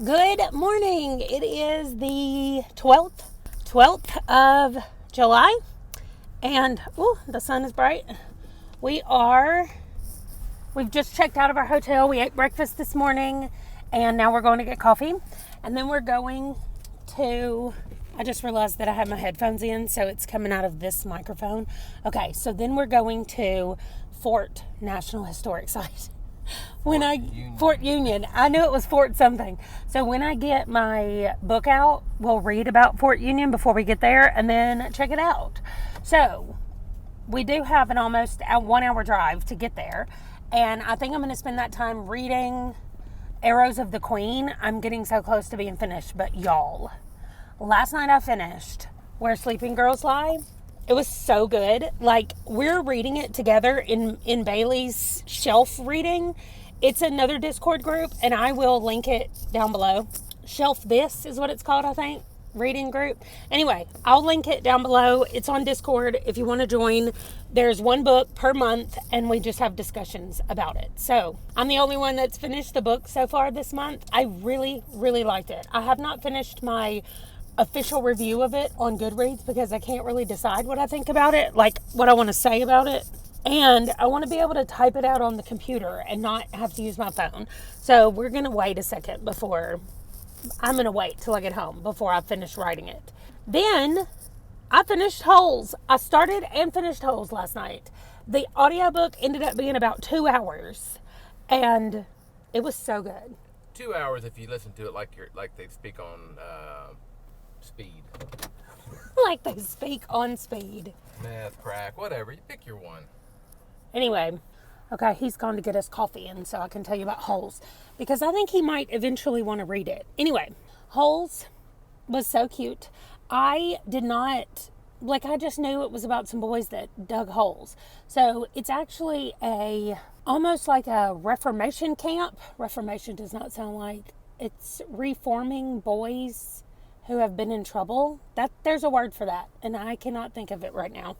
Good morning. It is the 12th of July, and the sun is bright. We've just checked out of our hotel. We ate breakfast this morning, and now we're going to get coffee. And then we're going to, I just realized that I have my headphones in, so it's coming out of this microphone. Okay, so then we're going to Fort National Historic Site. Fort Union. I knew it was Fort something. So when I get my book out, we'll read about Fort Union before we get there and then check it out. So we do have an almost 1 hour drive to get there. And I think I'm going to spend that time reading Arrows of the Queen. I'm getting so close to being finished. But y'all, last night I finished Where Sleeping Girls Lie. It was so good. Like, we're reading it together in Bailey's shelf reading. It's another Discord group, and I will link it down below. Shelf This is what it's called, I think. Reading group. Anyway, I'll link it down below. It's on Discord if you want to join. There's one book per month, and we just have discussions about it. So, I'm the only one that's finished the book so far this month. I really, really liked it. I have not finished my official review of it on Goodreads because I can't really decide what I think about it, like what I want to say about it. And I want to be able to type it out on the computer and not have to use my phone. So we're going to wait a second I'm going to wait till I get home before I finish writing it. Then I finished Holes. I started and finished Holes last night. The audiobook ended up being about 2 hours, and it was so good. 2 hours if you listen to it like they speak on speed. Like they speak on speed. Math, crack, whatever. You pick your one. Anyway, okay, he's gone to get us coffee, and so I can tell you about Holes, because I think he might eventually want to read it. Anyway, Holes was so cute. I just knew it was about some boys that dug holes. So it's actually almost like a Reformation camp. Reformation does not sound like it's reforming boys who have been in trouble. There's a word for that, and I cannot think of it right now.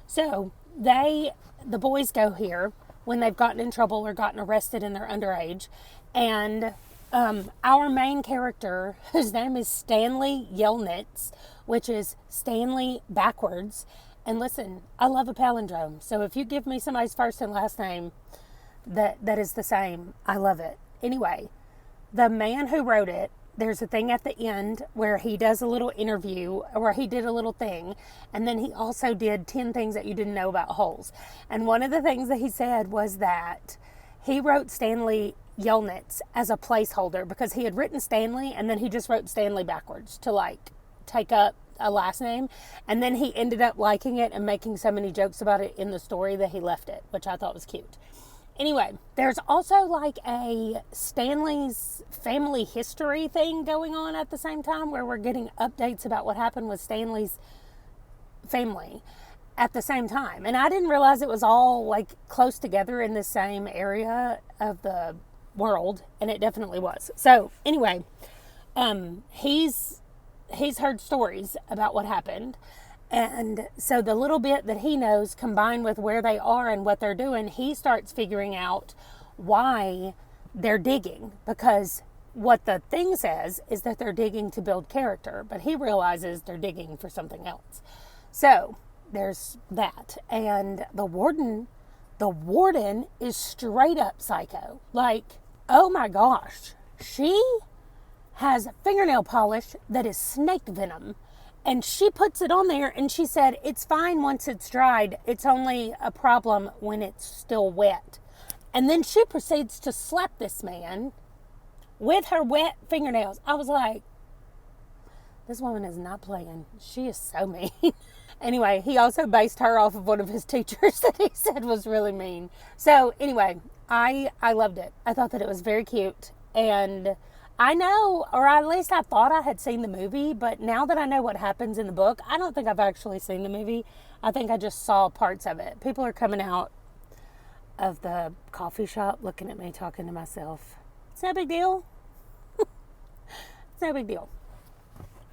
So the boys go here when they've gotten in trouble or gotten arrested and they're underage. And our main character, whose name is Stanley Yelnats, which is Stanley backwards. And listen, I love a palindrome. So if you give me somebody's first and last name that is the same, I love it. Anyway, the man who wrote it, there's a thing at the end where he does a little interview, where he did a little thing, and then he also did 10 things that you didn't know about Holes. And one of the things that he said was that he wrote Stanley Yelnats as a placeholder because he had written Stanley, and then he just wrote Stanley backwards to take up a last name. And then he ended up liking it and making so many jokes about it in the story that he left it, which I thought was cute. Anyway, there's also a Stanley's family history thing going on at the same time where we're getting updates about what happened with Stanley's family at the same time. And I didn't realize it was all close together in the same area of the world, and it definitely was. So anyway, he's heard stories about what happened. And so the little bit that he knows combined with where they are and what they're doing, he starts figuring out why they're digging. Because what the thing says is that they're digging to build character, but he realizes they're digging for something else. So there's that. And the warden is straight up psycho. Oh my gosh, she has fingernail polish that is snake venom. And she puts it on there, and she said, it's fine once it's dried. It's only a problem when it's still wet. And then she proceeds to slap this man with her wet fingernails. I was like, this woman is not playing. She is so mean. Anyway, he also based her off of one of his teachers that he said was really mean. So anyway, I loved it. I thought that it was very cute. And I know, or at least I thought I had seen the movie, but now that I know what happens in the book, I don't think I've actually seen the movie. I think I just saw parts of it. People are coming out of the coffee shop looking at me talking to myself. It's no big deal. It's no big deal.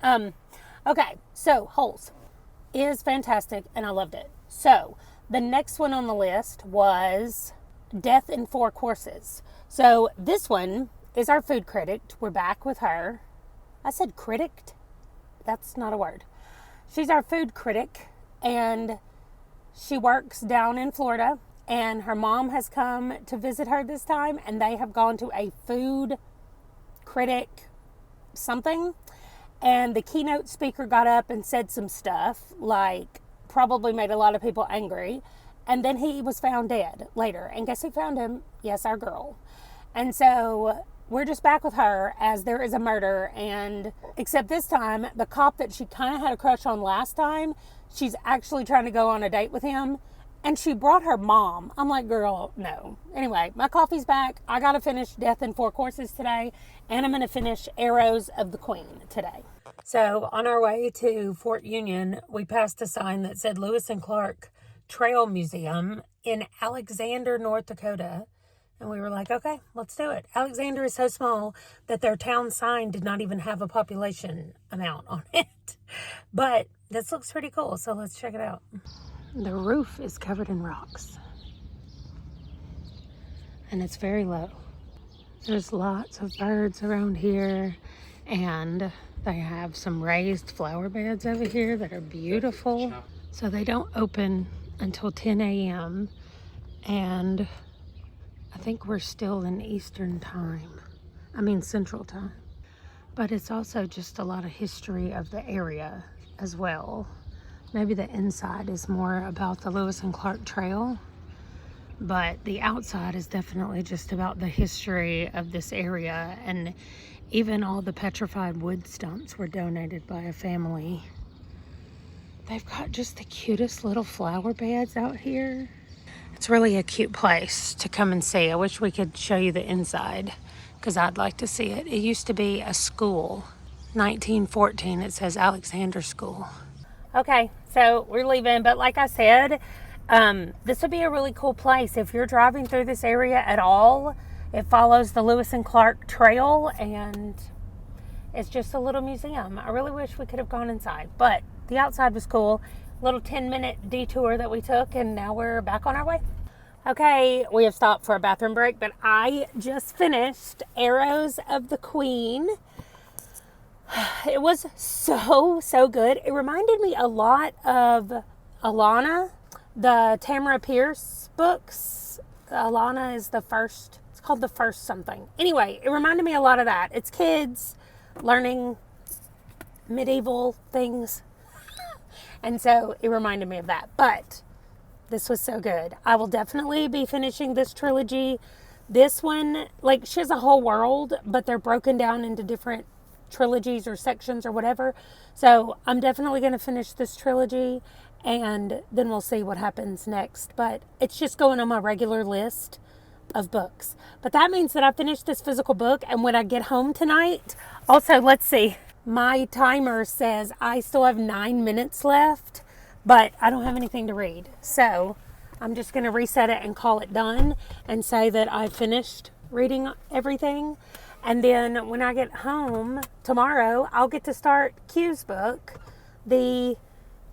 Okay, so Holes is fantastic, and I loved it. So the next one on the list was Death in Four Courses. So this one is our food critic. We're back with her. I said critic. That's not a word. She's our food critic, and she works down in Florida, and her mom has come to visit her this time, and they have gone to a food critic something, and the keynote speaker got up and said some stuff, like probably made a lot of people angry, and then he was found dead later. And guess who found him? Yes, our girl. And so we're just back with her as there is a murder, and except this time, the cop that she kind of had a crush on last time, she's actually trying to go on a date with him, and she brought her mom. I'm like, girl, no. Anyway, my coffee's back. I got to finish Death in 4 Courses today, and I'm going to finish Arrows of the Queen today. So on our way to Fort Union, we passed a sign that said Lewis and Clark Trail Museum in Alexander, North Dakota. And we were like, okay, let's do it. Alexander is so small that their town sign did not even have a population amount on it. But this looks pretty cool, so let's check it out. The roof is covered in rocks. And it's very low. There's lots of birds around here. And they have some raised flower beds over here that are beautiful. So they don't open until 10 a.m. And I think we're still in Eastern time. Central time. But it's also just a lot of history of the area as well. Maybe the inside is more about the Lewis and Clark Trail, but the outside is definitely just about the history of this area. And even all the petrified wood stumps were donated by a family. They've got just the cutest little flower beds out here. It's really a cute place to come and see. I wish we could show you the inside because I'd like to see it. It used to be a school. 1914, it says Alexander School. Okay, so we're leaving, but like I said, this would be a really cool place. If you're driving through this area at all, it follows the Lewis and Clark Trail, and it's just a little museum. I really wish we could have gone inside, but the outside was cool. Little 10-minute detour that we took, and now we're back on our way. Okay, we have stopped for a bathroom break, but I just finished Arrows of the Queen. It was so good. It reminded me a lot of Alana, the Tamara Pierce books. Alana is the first, it's called The First Something. Anyway, it reminded me a lot of that. It's kids learning medieval things. And so it reminded me of that. But this was so good. I will definitely be finishing this trilogy. This one, like, she has a whole world, but they're broken down into different trilogies or sections or whatever. So I'm definitely going to finish this trilogy, and then we'll see what happens next. But it's just going on my regular list of books. But that means that I finished this physical book, and when I get home tonight, also, let's see. My timer says I still have 9 minutes left, but I don't have anything to read. So I'm just going to reset it and call it done and say that I finished reading everything. And then when I get home tomorrow, I'll get to start Q's book, the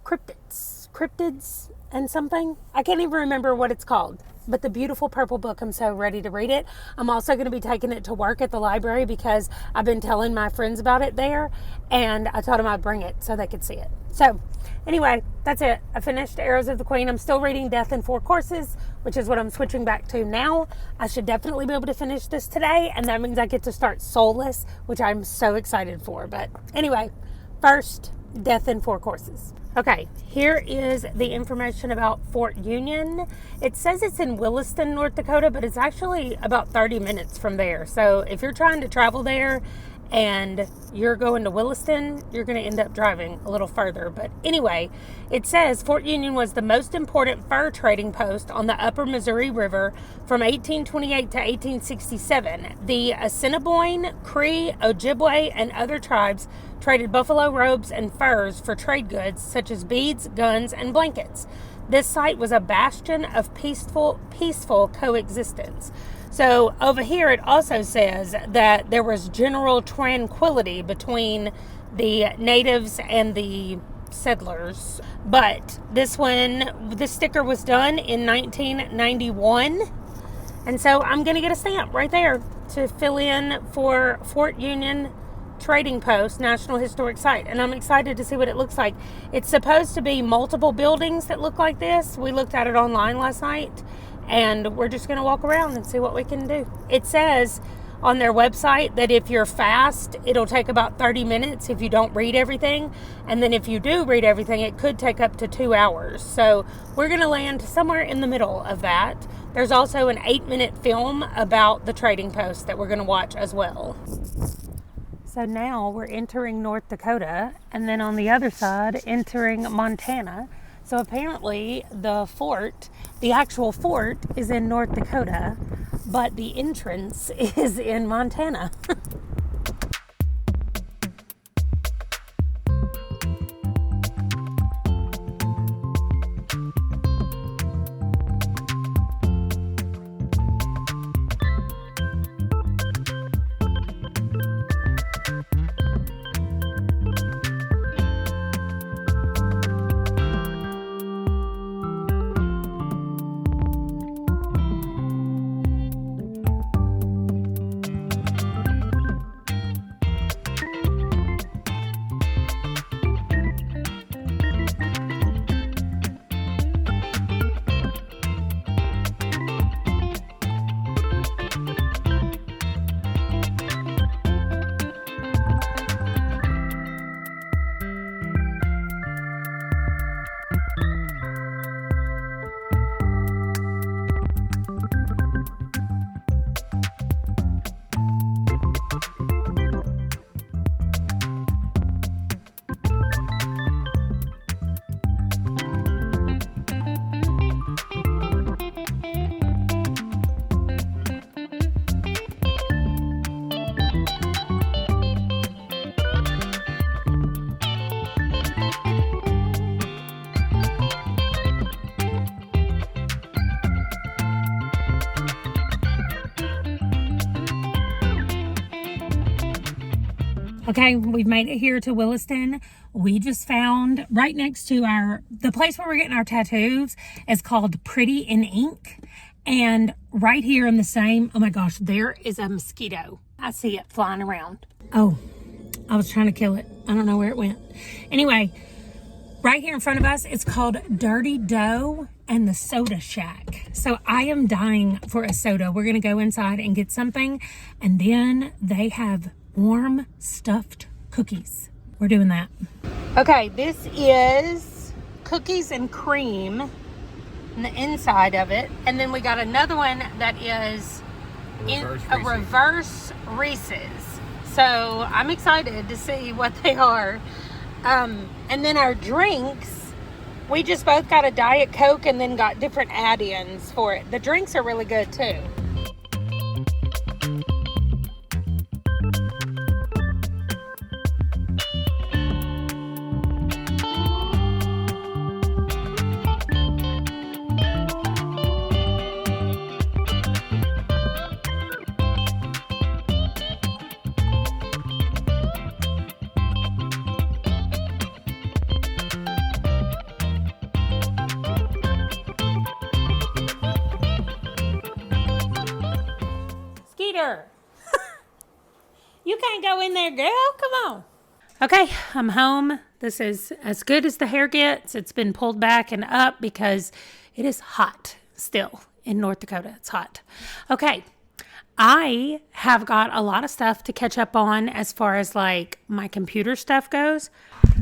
cryptids and something. I can't even remember what it's called. But the beautiful purple book, I'm so ready to read it. I'm also going to be taking it to work at the library because I've been telling my friends about it there. And I told them I'd bring it so they could see it. So anyway, that's it. I finished Arrows of the Queen. I'm still reading Death in 4 Courses, which is what I'm switching back to now. I should definitely be able to finish this today. And that means I get to start Soulless, which I'm so excited for. But anyway, first, Death in 4 Courses. Okay, here is the information about Fort Union. It says it's in Williston, North Dakota, but it's actually about 30 minutes from there. So if you're trying to travel there and you're going to Williston, you're going to end up driving a little further. But anyway, it says Fort Union was the most important fur trading post on the upper Missouri River from 1828 to 1867. The Assiniboine, Cree, Ojibwe, and other tribes traded buffalo robes and furs for trade goods such as beads, guns, and blankets. This site was a bastion of peaceful coexistence. So over here it also says that there was general tranquility between the natives and the settlers. But this sticker was done in 1991. And so I'm going to get a stamp right there. to fill in for Fort Union Trading Post National Historic Site, and I'm excited to see what it looks like. It's supposed to be multiple buildings that look like this. We looked at it online last night, and we're just going to walk around and see what we can do. It says on their website that if you're fast, it'll take about 30 minutes if you don't read everything, and then if you do read everything, it could take up to 2 hours. So we're going to land somewhere in the middle of that. There's also an 8-minute film about the trading post that we're going to watch as well. So now we're entering North Dakota, and then on the other side, entering Montana. So apparently the actual fort is in North Dakota, but the entrance is in Montana. Okay, we've made it here to Williston. We just found right next to the place where we're getting our tattoos is called Pretty in Ink. And right here in the same, oh my gosh, there is a mosquito. I see it flying around. Oh, I was trying to kill it. I don't know where it went. Anyway, right here in front of us, it's called Dirty Dough and the Soda Shack. So I am dying for a soda. We're gonna go inside and get something. And then they have warm stuffed cookies. We're doing that. Okay, this is cookies and cream on the inside of it. And then we got another one that is a reverse Reese's. So I'm excited to see what they are. And then our drinks, we just both got a Diet Coke and then got different add-ins for it. The drinks are really good too. You can't go in there, girl. Come on. Okay, I'm home. This is as good as the hair gets. It's been pulled back and up because it is hot still in North Dakota. It's hot. Okay, I have got a lot of stuff to catch up on as far as like my computer stuff goes.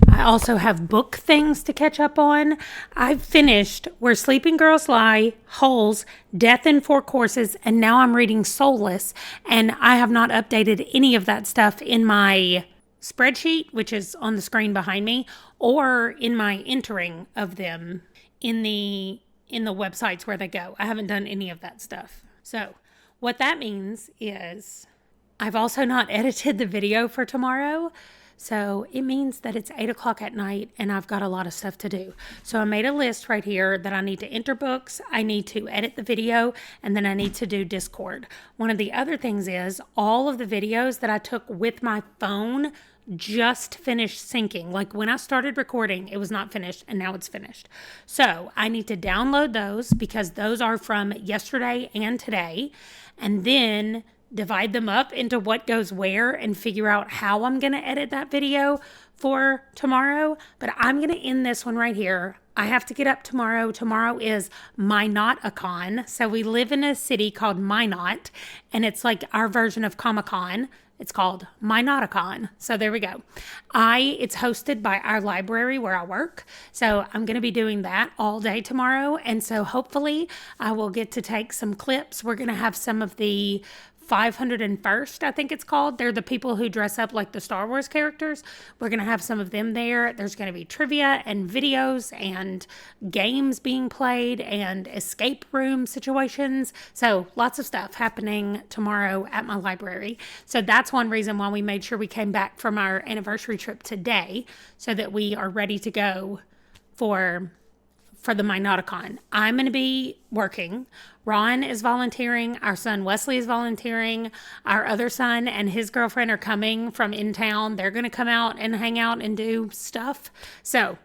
I also have book things to catch up on. I've finished Where Sleeping Girls Lie, Holes, Death in Four Courses, and now I'm reading Soulless, and I have not updated any of that stuff in my spreadsheet, which is on the screen behind me, or in my entering of them in the websites where they go. I haven't done any of that stuff. So what that means is I've also not edited the video for tomorrow. So it means that it's 8 o'clock at night and I've got a lot of stuff to do. So I made a list right here that I need to enter books, I need to edit the video, and then I need to do Discord. One of the other things is all of the videos that I took with my phone just finished syncing. Like when I started recording, it was not finished and now it's finished. So I need to download those because those are from yesterday and today. And then divide them up into what goes where and figure out how I'm going to edit that video for tomorrow. But I'm going to end this one right here. I have to get up tomorrow. Tomorrow is Minot-a-Con. So we live in a city called Minot, and it's like our version of Comic-Con. It's called Minot-a-Con. So there we go. It's hosted by our library where I work. So I'm going to be doing that all day tomorrow. And so hopefully I will get to take some clips. We're going to have some of the 501st, I think it's called. They're the people who dress up like the Star Wars characters. We're going to have some of them there. There's going to be trivia and videos and games being played and escape room situations. So lots of stuff happening tomorrow at my library. So that's one reason why we made sure we came back from our anniversary trip today, so that we are ready to go for the Minot-a-Con. I'm going to be working. Ron is volunteering. Our son Wesley is volunteering. Our other son and his girlfriend are coming from in town. They're going to come out and hang out and do stuff. So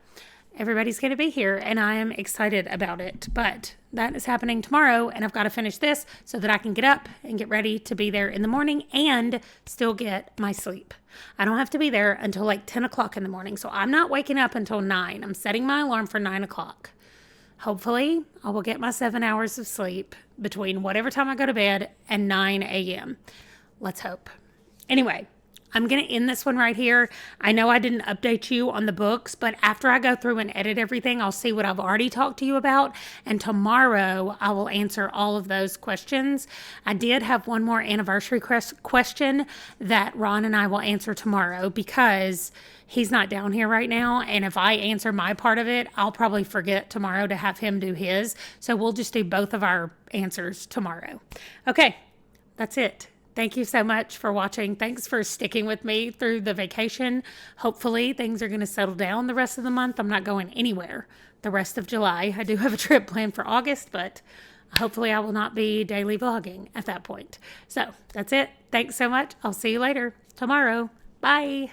everybody's going to be here, and I am excited about it. But that is happening tomorrow, and I've got to finish this so that I can get up and get ready to be there in the morning and still get my sleep. I don't have to be there until like 10 o'clock in the morning, so I'm not waking up until 9. I'm setting my alarm for 9 o'clock. Hopefully, I will get my 7 hours of sleep between whatever time I go to bed and 9 a.m. Let's hope. Anyway, I'm going to end this one right here. I know I didn't update you on the books, but after I go through and edit everything, I'll see what I've already talked to you about. And tomorrow, I will answer all of those questions. I did have one more anniversary question that Ron and I will answer tomorrow, because he's not down here right now. And if I answer my part of it, I'll probably forget tomorrow to have him do his. So we'll just do both of our answers tomorrow. Okay, that's it. Thank you so much for watching. Thanks for sticking with me through the vacation. Hopefully things are going to settle down the rest of the month. I'm not going anywhere the rest of July. I do have a trip planned for August, but hopefully I will not be daily vlogging at that point. So that's it. Thanks so much. I'll see you later tomorrow. Bye.